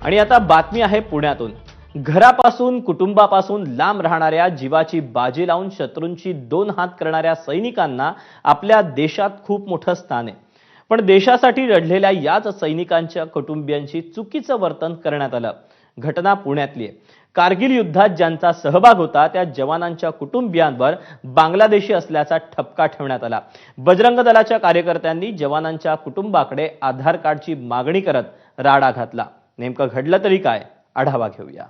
आणि आता बातमी आहे पुण्यातून। घरापासून कुटुंबापासून लांब राहणाऱ्या जीवाची बाजी लावून शत्रूंची दोन हात करणाऱ्या सैनिकांना आपल्या देशात खूप मोठं स्थान आहे। पण देशासाठी लढलेल्या याच सैनिकांच्या कुटुंबियांची चुकीचं वर्तन करण्यात आलं। घटना पुण्यातली आहे। कारगिल युद्धात ज्यांचा सहभाग होता त्या जवानांच्या कुटुंबियांवर बांगलादेशी असल्याचा ठपका ठेवण्यात आला। बजरंग दलाच्या कार्यकर्त्यांनी जवानांच्या कुटुंबाकडे आधार कार्डची मागणी करत राडा घातला। नेमकं घडलं तरी काय, आढावा घेऊया।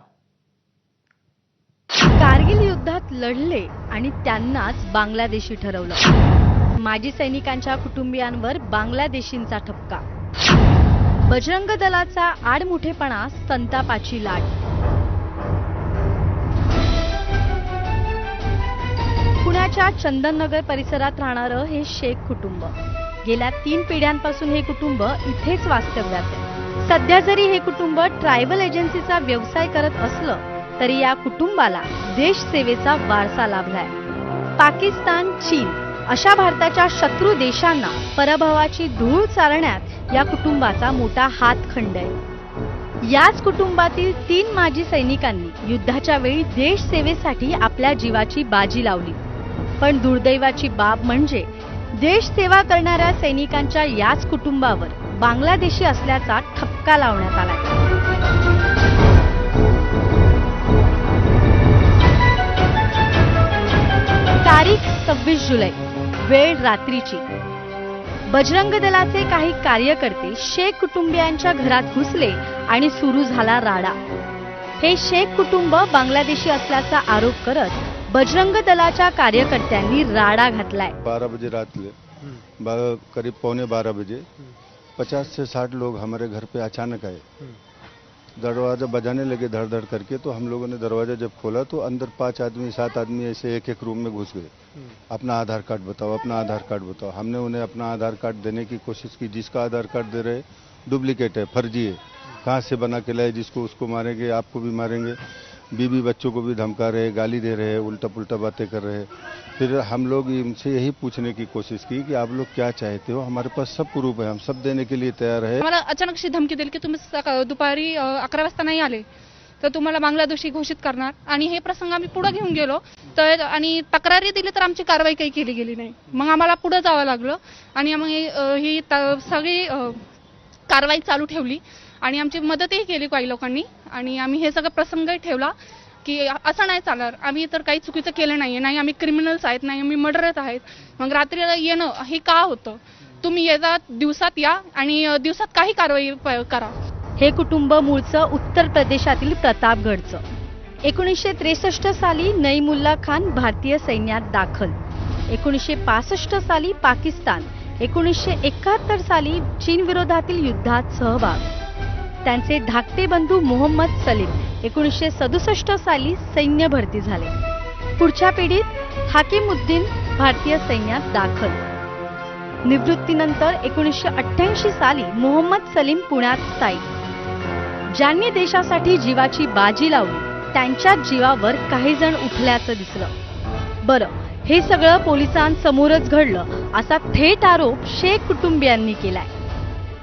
कारगिल युद्धात लढले आणि त्यांनाच बांगलादेशी ठरवलं। माजी सैनिकांच्या कुटुंबियांवर बांगलादेशींचा ठपका। बजरंग दलाचा आडमुठेपणा, संतापाची लाट। पुण्याच्या चंदननगर परिसरात राहणारं हे शेख कुटुंब गेल्या 3 पिढ्यांपासून हे कुटुंब इथेच वास्तव्यात आहे। सध्या जरी हे कुटुंब ट्रायबल एजन्सीचा व्यवसाय करत असलं तरी या कुटुंबाला देश सेवेचा वारसा लाभलाय। पाकिस्तान, चीन अशा भारताच्या शत्रू देशांना पराभवाची धूळ चारण्यात या कुटुंबाचा मोठा हातखंड आहे। याच कुटुंबातील 3 माजी सैनिकांनी युद्धाच्या वेळी देश सेवेसाठी आपल्या जीवाची बाजी लावली। पण दुर्दैवाची बाब म्हणजे देश सेवा करणाऱ्या सैनिकांच्या याच कुटुंबावर बांगलादेशी असल्याचा ठपका लावण्यात आलाय। तारीख 26 जुलै, वेळ रात्रीची। बजरंग दलाचे काही कार्यकर्ते शेख कुटुंबियांच्या घरात घुसले आणि सुरू झाला राडा। हे शेख कुटुंब बांग्लादेशी असल्याचा आरोप करत बजरंग दलाच्या कार्यकर्त्यांनी राडा घातलाय। 12 बजे रात में करीब 11:45 बजे 50 से 60 लोग हमारे घर पे अचानक आए। दरवाजा बजाने लगे धड़ धड़ करके, तो हम लोगों ने दरवाजा जब खोला तो अंदर 5 आदमी 7 आदमी ऐसे एक रूम में घुस गए। अपना आधार कार्ड बताओ, अपना आधार कार्ड बताओ। हमने उन्हें अपना आधार कार्ड देने की कोशिश की। जिसका आधार कार्ड दे रहे डुप्लीकेट है, फर्जी है, कहाँ से बना के लाए, जिसको उसको मारेंगे, आपको भी मारेंगे। बीबी बच्चों को भी धमका रहे, गाली दे रहे, उल्टा पुल्टा बातें कर रहे। फिर हम लोग इनसे यही पूछने की कोशिश की कि आप लोग क्या चाहते हो, हमारे पास सब प्रूफ है, हम सब देने के लिए तैयार है। मला अचानक अशी धमकी दिली की तुम्ही दुपारी 11 वाजता नाही आले तर तुम्हाला बांगलादेशी घोषित करणार। आणि हे प्रसंग आम्ही पुढे घेऊन गेलो तर आणि तक्रारी दिली तर आमची कारवाई काही केली गेली नाही। मग आम्हाला पुढे जावं लागलं आणि मग ही सगळी कारवाई चालू ठेवली आणि आमची मदतही केली काही लोकांनी। आणि आम्ही हे सगळं प्रसंगही ठेवला की असं नाही चालणार, आम्ही तर काही चुकीचं केलं नाहीये, नाही आम्ही क्रिमिनल्स आहेत, नाही आम्ही मर्डरर आहेत। मग रात्रीला येणं हे का होतं? तुम्ही येता दिवसात या आणि दिवसात काही कारवाई करा। हे कुटुंब मूळचं उत्तर प्रदेशातील प्रतापगडचं। 1963 साली नईमुल्ला खान भारतीय सैन्यात दाखल। 1965 साली पाकिस्तान, 1971 साली चीन विरोधातील युद्धात सहभाग। त्यांचे धाकटे बंधू मोहम्मद सलीम 1967 साली सैन्य भरती झाले। पुढच्या पिढीत हाकिमुद्दीन भारतीय सैन्यात दाखल। निवृत्तीनंतर 1988 साली मोहम्मद सलीम पुण्यात स्थायिक। ज्यांनी देशासाठी जीवाची बाजी लावली त्यांच्या जीवावर काही जण उठल्याचं दिसलं। बरं, हे सगळं पोलिसांसमोरच घडलं असा थेट आरोप शेख कुटुंबियांनी केलाय।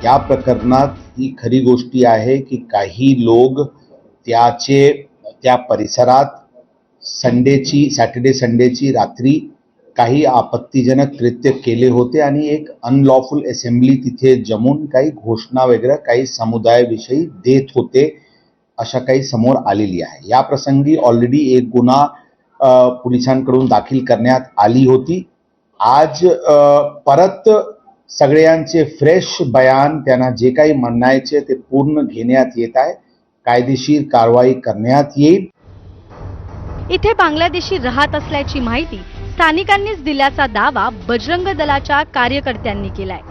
या प्रकरणात ही खरी गोष्टी आहे की काही लोक त्या परिसरात सॅटर्डे संडेची रात्री काही आपत्तीजनक कृत्य केले होते आणि एक अनलॉफुल असेंब्ली तिथे जमून काही घोषणा वगैरे काही समुदायाविषयी देत होते, अशा काही समोर आलेली आहे। या प्रसंगी ऑलरेडी एक गुन्हा पोलिसांकडून दाखल करण्यात आली होती। आज परत सगळ्यांचे फ्रेश बयान, त्यांना जे काही म्हणायचे ते पूर्ण घेण्यात येत आहे। कायदेशीर कारवाई करण्यात येईल। इथे बांगलादेशी राहत असल्याची माहिती स्थानिकांनीच दिल्याचा दावा बजरंग दलाच्या कार्यकर्त्यांनी केलाय।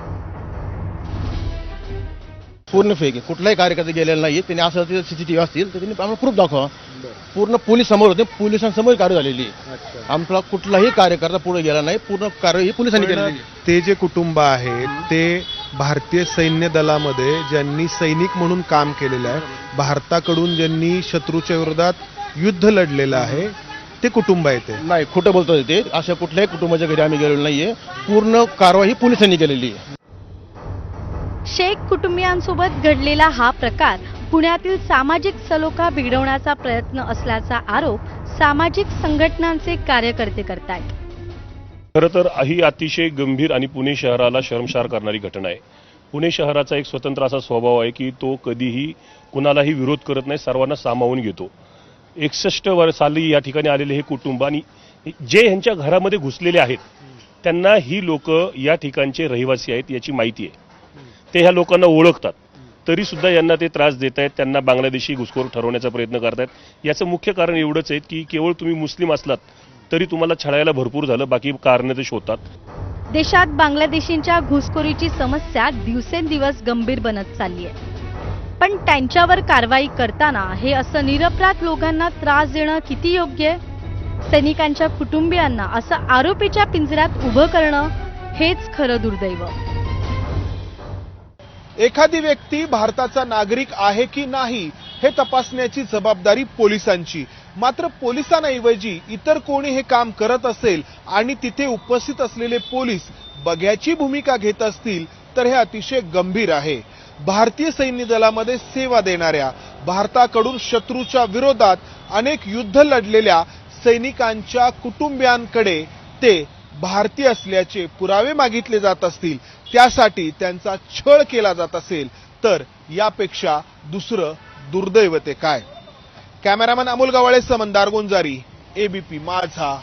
पूर्ण फेक आहे, कुठलाही कार्यकर्ते गेलेला नाही। त्यांनी असं सीसीटीव्ही असतील तर त्यांनी आम्हाला प्रूफ दाखवा। पूर्ण पोलीस समोर होते, पोलिसांसमोर कारवाई झालेली आहे। आमचा कुठलाही कार्यकर्ता पुढे गेला नाही, पूर्ण कारवाई पोलिसांनी केलेली आहे। ते जे कुटुंब आहे ते भारतीय सैन्य दलामध्ये ज्यांनी सैनिक म्हणून काम केलेलं आहे, भारताकडून ज्यांनी शत्रूच्या विरोधात युद्ध लढलेलं आहे ते कुटुंब आहे। ते नाही, खोटं बोलतोय ते। अशा कुठल्याही कुटुंबाच्या घरी आम्ही गेलेलो नाहीये। पूर्ण कारवाई पोलिसांनी केलेली आहे। शेख कुटुंबियांसोबत घडलेला हा प्रकार पुण्यातील सामाजिक सलोखा बिघडवण्याचा प्रयत्न असल्याचा आरोप सामाजिक संघटनांचे कार्यकर्ते करतायत. खरं तर ही अतिशय गंभीर आणि पुणे शहराला शर्मसार करणारी घटना आहे. पुणे शहराचा एक स्वतंत्र असा स्वभाव आहे की तो कधीही कुणालाही विरोध करत नाही, सर्वांना सामावून घेतो. 61 साली या ठिकाणी आलेले हे कुटुंब आणि जे ह्यांच्या घरामध्ये घुसलेले आहेत त्यांना ही लोक या ठिकाणचे रहिवासी आहेत याची माहिती आहे. ते ह्या लोकांना ओळखतात, तरी सुद्धा यांना ते त्रास देत आहेत, त्यांना बांगलादेशी घुसखोर ठरवण्याचा प्रयत्न करतायत. याचं मुख्य कारण एवढंच आहे की केवळ तुम्ही मुस्लिम असलात तरी तुम्हाला छळायला भरपूर झालं, बाकी कारण ते शोधतात. देशात बांगलादेशींच्या घुसखोरीची समस्या दिवसेंदिवस गंभीर बनत चालली आहे. पण त्यांच्यावर कारवाई करताना हे असं निरपराध लोकांना त्रास देणं किती योग्य आहे? सैनिकांच्या कुटुंबियांना असं आरोपीच्या पिंजऱ्यात उभं करणं हेच खरं दुर्दैव. एखादी व्यक्ती भारताचा नागरिक आहे की नाही हे तपासण्याची जबाबदारी पोलिसांची. मात्र पोलिसांऐवजी इतर कोणी हे काम करत असेल आणि तिथे उपस्थित असलेले पोलीस बघ्याची भूमिका घेत असतील तर हे अतिशय गंभीर आहे. भारतीय सैन्य दलामध्ये सेवा देणाऱ्या, भारताकडून शत्रूच्या विरोधात अनेक युद्ध लढलेल्या सैनिकांच्या कुटुंबियांकडे ते भारतीय असल्याचे पुरावे मागितले जात असतील, त्यासाठी त्यांचा छळ केला जात असेल तर यापेक्षा दुसरं दुर्दैव ते काय? कॅमेरामन अमोल गवाळे, समंदार गुंजारी, एबीपी माझा,